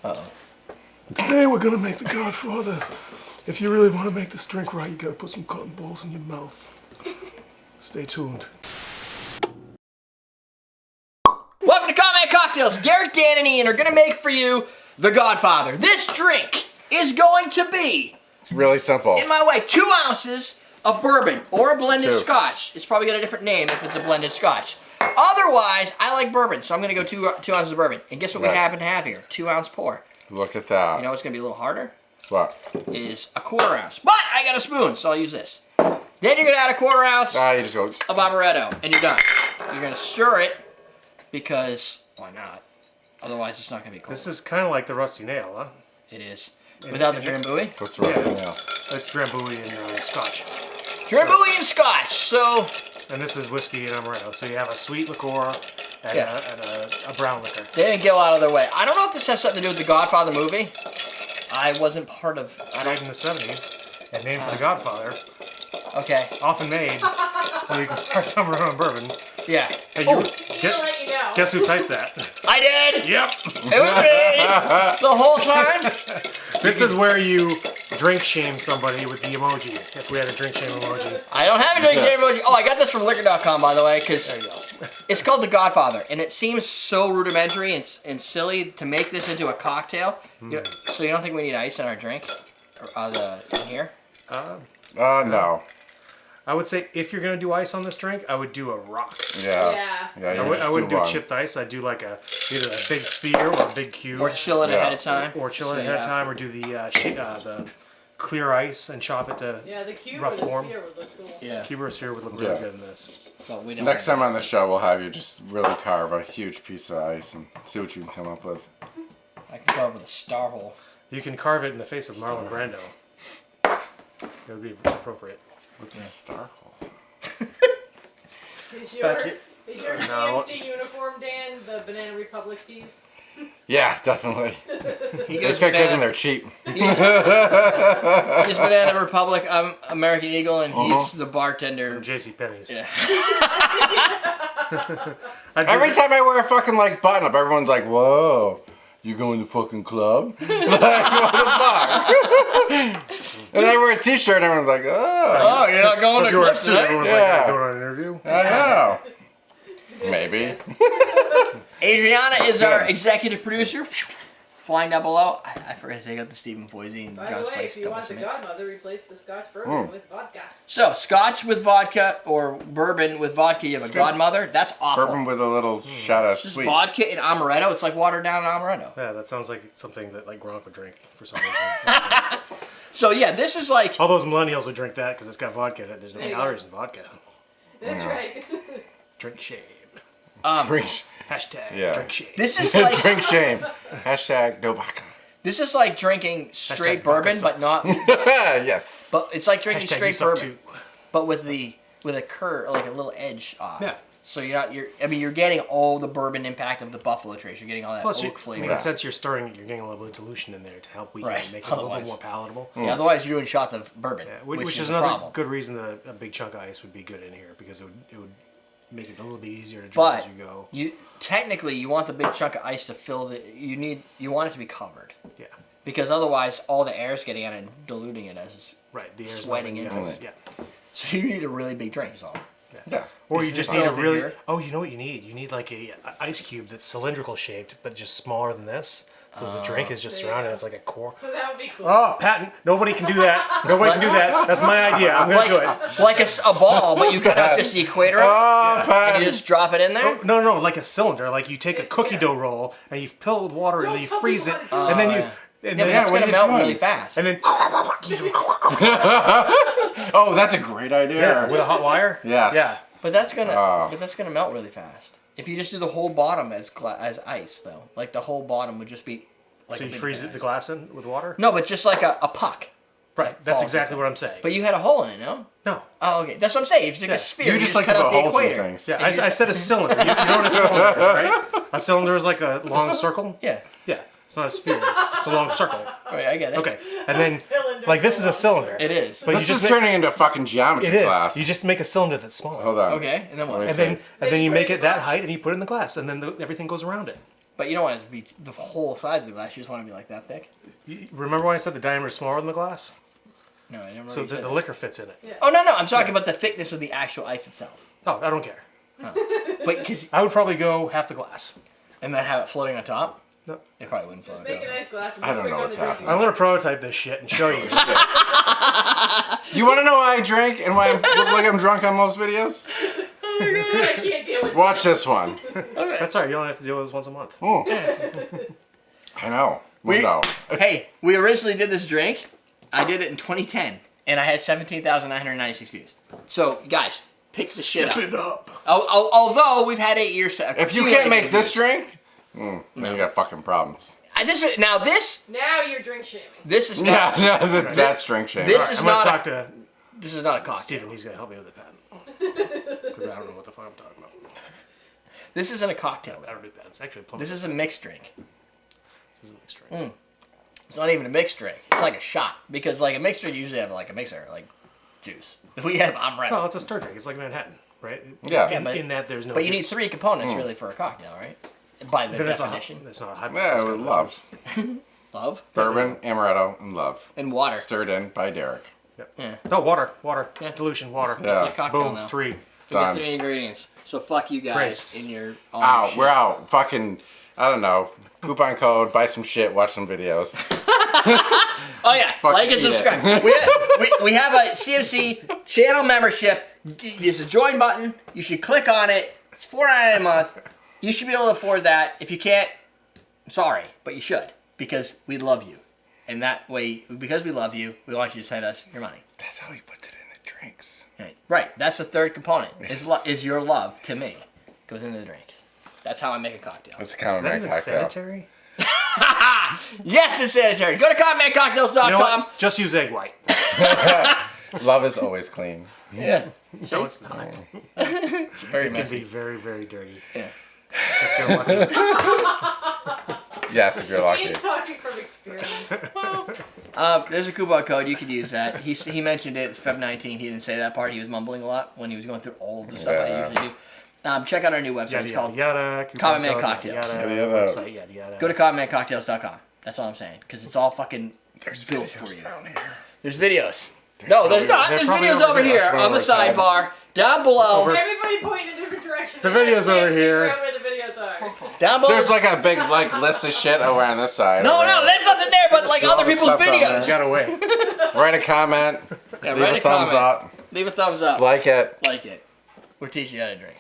Uh-oh. Today we're gonna make the Godfather. If you really want to make this drink right, you gotta put some cotton balls in your mouth. Stay tuned. Welcome to Combat Cocktails. Garrett, Dan, and Ian are gonna make for you the Godfather. This drink is going to be... It's really simple. In my way, 2 ounces of bourbon or a blended scotch. It's probably got a different name if it's a blended scotch. Otherwise, I like bourbon, so I'm gonna go 2 ounces of bourbon. And guess what we happen to have here? 2 ounce pour. Look at that. You know what's gonna be a little harder? What? Is a 1/4 ounce. But I got a spoon, so I'll use this. Then you're gonna add a 1/4 ounce You just go. of amaretto, and you're done. You're gonna stir it because why not? Otherwise, it's not gonna be cold. This is kind of like the rusty nail, huh? It is. Without the drambuie. What's the rest now? It's drambuie and scotch. Drambuie and scotch. So. And this is whiskey and amaretto. So you have a sweet liqueur and, a brown liquor. They didn't go out of their way. I don't know if this has something to do with the Godfather movie. I wasn't part of... Made in the 70s and named for the Godfather. Okay. Often made when you compare amaretto and bourbon. Yeah. Hey, guess who typed that? I did! Yep. It was me! The whole time? This is where you drink shame somebody with the emoji. If we had a drink shame emoji. I don't have a drink shame emoji. Oh, I got this from liquor.com, by the way, because it's called the Godfather, and it seems so rudimentary and silly to make this into a cocktail. You know, so you don't think we need ice in our drink? Or in here? No. I would say if you're gonna do ice on this drink, I would do a rock. Yeah. I wouldn't do chipped ice. I'd do like either a big sphere or a big cube. Or chill it ahead of time. Or chill it ahead of time, or do the clear ice and chop it to the cube rough or the form. sphere would look cool. Yeah. Cube or sphere would look really good in this. But we don't Next time on the show, we'll have you just really carve a huge piece of ice and see what you can come up with. I can carve with a star hole. You can carve it in the face of Marlon Brando. That would be appropriate. What's a star hole? Is your CMC uniform, Dan, the Banana Republic tees? Yeah, definitely. He They goes fit good and they're cheap. He's Banana Republic, I'm American Eagle, and he's the bartender. JCPenney's. Yeah. Every time I wear a fucking button up, everyone's like, "Whoa, you going to fucking club?" Like, what the fuck? And I wear a t-shirt, and everyone's like, "Oh, Oh, you're not going to club tonight? Everyone's like, "Are you going on an interview?" I know." Maybe. Adriana is our executive producer. Flying down below. I forgot to take out the Stephen Foisey and By John the way, Spike's if you double want the cement. Godmother, replace the Scotch bourbon with vodka. So, scotch with vodka or bourbon with vodka, you have a godmother? That's awful. Bourbon with a little shot of Just sweet. vodka and amaretto. It's like watered down amaretto. Yeah, that sounds like something that Gronk would drink for some reason. So, yeah, this is like... All those millennials would drink that because it's got vodka in it. There's no calories in vodka. That's right. Drink shame. Drink. Hashtag drink shame. This is like... Drink shame. Hashtag no vodka. This is like drinking straight Hashtag bourbon, vodka but not... Yes. But it's like drinking Hashtag straight you suck bourbon, too. but with a curve, like a little edge off. Yeah. So you're getting all the bourbon impact of the Buffalo Trace. You're getting all that Plus, oak flavor. and since you're stirring it, you're getting a little bit of dilution in there to help weaken it, make it a little bit more palatable. Yeah, otherwise you're doing shots of bourbon, Which is a another problem. good reason that a big chunk of ice would be good in here because it would make it a little bit easier to drink But as you go. technically you want the big chunk of ice to fill the. You want it to be covered. Yeah. Because otherwise all the air is getting out and diluting it as Right. The air's sweating melting into the ice. it. Yeah. So you need a really big drink, is all. Yeah. Or you just Is need a there really. here? Oh, you know what you need? You need like a ice cube that's cylindrical shaped, but just smaller than this. So the drink is just surrounded. It's like a core. That would be cool. Oh, patent! Nobody can do that. Nobody can do that. That's my idea. I'm gonna do it. Like a ball, but you cut out just the equator and you just drop it in there. No, like a cylinder. Like you take a cookie dough roll and you fill it with water and then you freeze it, and then you. Yeah. And Yeah, but then, that's gonna melt really fast. and then Oh, that's a great idea. with a hot wire. Yes. Yeah. But that's gonna melt really fast. If you just do the whole bottom as ice, though, like the whole bottom would just be like. So a you big freeze bit of the ice. glass in with water. No, but just like a puck. Right. That's falls exactly inside. what I'm saying. But you had a hole in it, no? No. Oh, okay. That's what I'm saying. If you took a sphere, You just like cut to out put the holes in equator. things. Yeah, I said a cylinder. You know what a cylinder is, right? A cylinder is like a long circle. Yeah. Yeah. It's not a sphere. It's a long circle. All right, I get it. Okay. And then, like, this is a cylinder. It is. But This you is just turning into fucking geometry It is. class. You just make a cylinder that's smaller. Hold on. Okay, and then what? Let me And see. then you make it that height and you put it in the glass and then everything goes around it. But you don't want it to be the whole size of the glass. You just want it to be like that thick. You remember when I said the diameter is smaller than the glass? No, I never. So the liquor fits in it. Yeah. Oh no, I'm talking about the thickness of the actual ice itself. Oh, I don't care. But because I would probably go half the glass. and then have it floating on top. No. It probably wouldn't float. Just make a nice glass. I don't know what's happening. I'm gonna prototype this shit and show you. You want to know why I drink and why I look like I'm drunk on most videos? I can't deal with Watch this one. That's all right. You don't have to deal with this once a month. Oh. I know. We- No. Hey, we originally did this drink. I did it in 2010, and I had 17,996 views. So, guys, pick the shit Step up. it up. Although we've had 8 years to. If you accumulate can't make these this views. drink, then you got fucking problems. This Now you're drink shaming. this is Yeah, not. that's drink shame. This All right, is I'm gonna not. talk to This is not a cocktail. Steven. He's gonna help me with the patent. Because I don't know what the fuck I'm talking about. This isn't a cocktail. I don't do patents. Actually, This is a mixed drink. This is a mixed drink. It's not even a mixed drink. It's like a shot because like a mixed drink you usually have like a mixer like juice. We have amaretto. Well, it's a stir drink. It's like Manhattan, right? Yeah. In that there's no. But you need juice. 3 components really for a cocktail, right? By the Then definition. It's not a high. Yeah, with love. Love Bourbon, amaretto, and love. and water. Stirred in by Derek. Yeah. No water. Yeah. Dilution. Water. Yeah. It's a cocktail Boom. now. 3. We Done. get 3 ingredients. So fuck you guys Trace. in your Out. shit. We're out. Fucking, I don't know. Coupon code, buy some shit, watch some videos. Oh yeah, Fuck like and eat it. subscribe. we have a CMC channel membership. There's a join button. You should click on it. It's $4.99 a month. You should be able to afford that. If you can't, I'm sorry, but you should because we love you, and that way, because we love you, we want you to send us your money. That's how he puts it in the drinks. Right. That's the third component. Is your love to me goes into the drinks. That's how I make a cocktail. It's a common Is that man even cocktail. sanitary? Yes, it's sanitary. Go to commonmancocktails.com. You know what? Just use egg white. Love is always clean. Yeah. No, it's not. It's very It can messy. be very, very dirty. Yeah. If you're lucky. Yes, if you're lucky. He's talking from experience. There's a coupon code. You could use that. He mentioned it. It's Feb 19. He didn't say that part. He was mumbling a lot when he was going through all of the stuff I Yeah. usually do. Check out our new website. Yada, It's yada, called yada. Common Man Yada, Cocktails. Yada, Yada, yada. website, yada, yada. Go to commonmancocktails.com. That's all I'm saying. Because it's all fucking built for you. down here. There's videos. No, there's not. they're There's probably videos over over here. here That's on the what I said. sidebar. Down below. Everybody point in a different direction. The video's over here. Figure out where the videos are. Down below. There's like a big list of shit over on this side. No, over no, there. there's nothing there but like There's other all the people's stuff down videos. Got away. Write a comment. Yeah, Leave write a thumbs comment. up. Leave a thumbs up. Like it. Like it. We're teaching you how to drink.